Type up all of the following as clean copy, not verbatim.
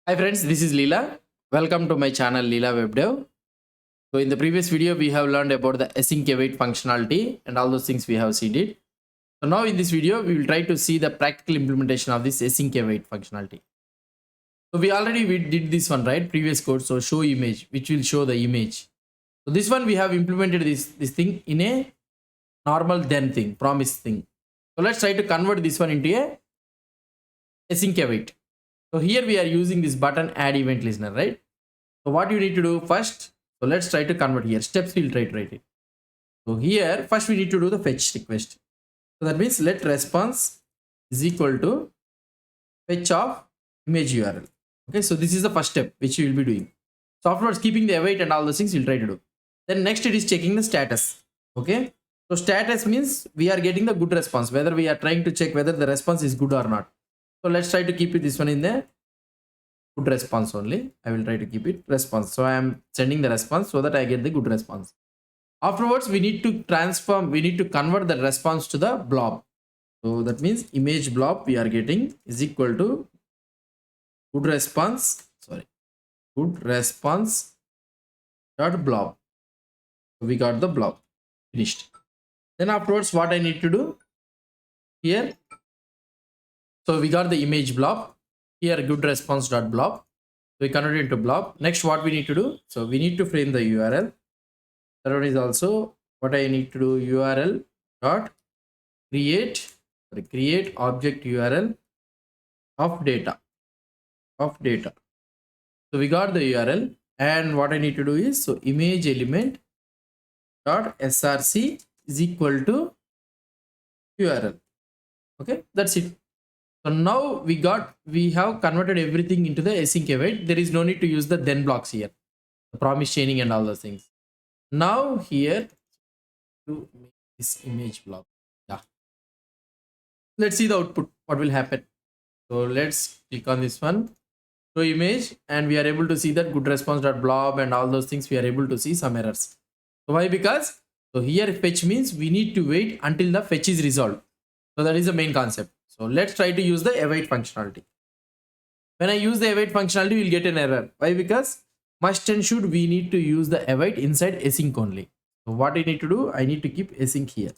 Hi friends, this is Leela. Welcome to my channel Leela WebDev. So in the previous video, we have learned about the async await functionality and all those things we have seen it. So now in this video, we will try to see the practical implementation of this async await functionality. So we did this one, right? Previous code. So show image, which will show the image. So this one we have implemented this thing in a normal then thing, promise thing. So let's try to convert this one into a async await. So here we are using this button add event listener, right? So what you need to do first, so let's try to convert here. Steps we'll try to write it. So here first we need to do the fetch request. So that means let response is equal to fetch of image URL. Okay, so this is the first step which we will be doing. So afterwards keeping the await and all those things we'll try to do. Then next it is checking the status. Okay, so status means we are getting the good response, whether we are trying to check whether the response is good or not. So let's try to keep it this one in the good response only. I will try to keep it response. So I am sending the response so that I get the good response. Afterwards, we need to convert the response to the blob. So that means image blob we are getting is equal to good response dot blob. So we got the blob finished. Then afterwards, what I need to do here. So we got the image blob here, good response dot blob. So we convert it into blob. Next, what we need to do? So we need to frame the URL. That one is also what I need to do. URL dot create object URL of data. So we got the URL, and what I need to do is so image element dot src is equal to URL. Okay, that's it. So now we have converted everything into the async await. There is no need to use the then blocks here, the promise chaining and all those things. Now here to make this image blob. Yeah. Let's see the output. What will happen? So let's click on this one. Show image, and we are able to see that good response.blob and all those things. We are able to see some errors. So why? Because so here fetch means we need to wait until the fetch is resolved. So that is the main concept. So let's try to use the await functionality. When I use the await functionality, we'll get an error. Why? Because must and should we need to use the await inside async only. So what I need to do, I need to keep async here.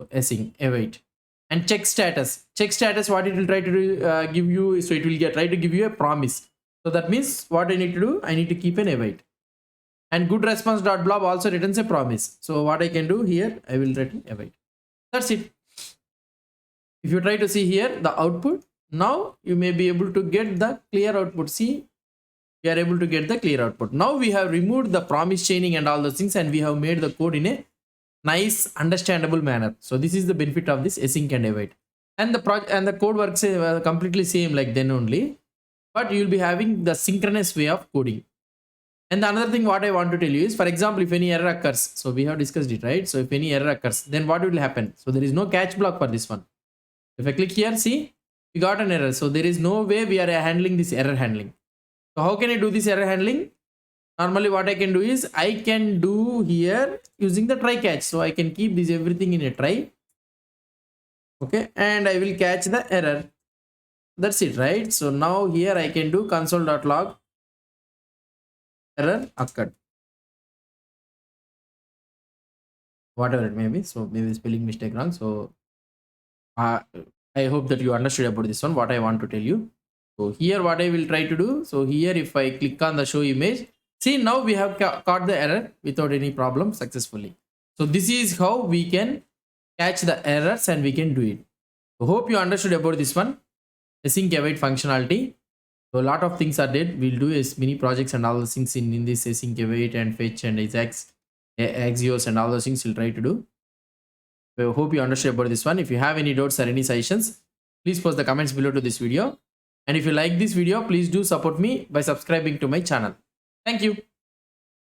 So async await and check status. Check status. What it will try to do, give you. So it will try to give you a promise. So that means what I need to do, I need to keep an await. And good response dot blob also returns a promise. So what I can do here, I will return await. That's it. If you try to see here the output, now you may be able to get the clear output. See, we are able to get the clear output. Now we have removed the promise chaining and all those things, and we have made the code in a nice, understandable manner. So this is the benefit of this async and await. And the code works completely same like then only, but you will be having the synchronous way of coding. And the another thing what I want to tell you is, for example, if any error occurs, so we have discussed it, right? So if any error occurs, then what will happen? So there is no catch block for this one. If I click here, see, we got an error. So there is no way we are handling this error handling. So how can I do this error handling? Normally what I can do is I can do here using the try catch. So I can keep this everything in a try. Okay, and I will catch the error. That's it, right? So now here I can do console.log error occurred. Whatever it may be. So maybe spelling mistake wrong. So I hope that you understood about this one, what I want to tell you. So here what I will try to do. So here if I click on the show image, see now we have caught the error without any problem successfully. So this is how we can catch the errors and we can do it. So hope you understood about this one, async await functionality. So a lot of things are there. We'll do is mini projects and all those things in this async await and fetch and Ajax, Axios and all those things we'll try to do. So hope you understood about this one. If you have any doubts or any suggestions, please post the comments below to this video. And if you like this video, please do support me by subscribing to my channel. Thank you.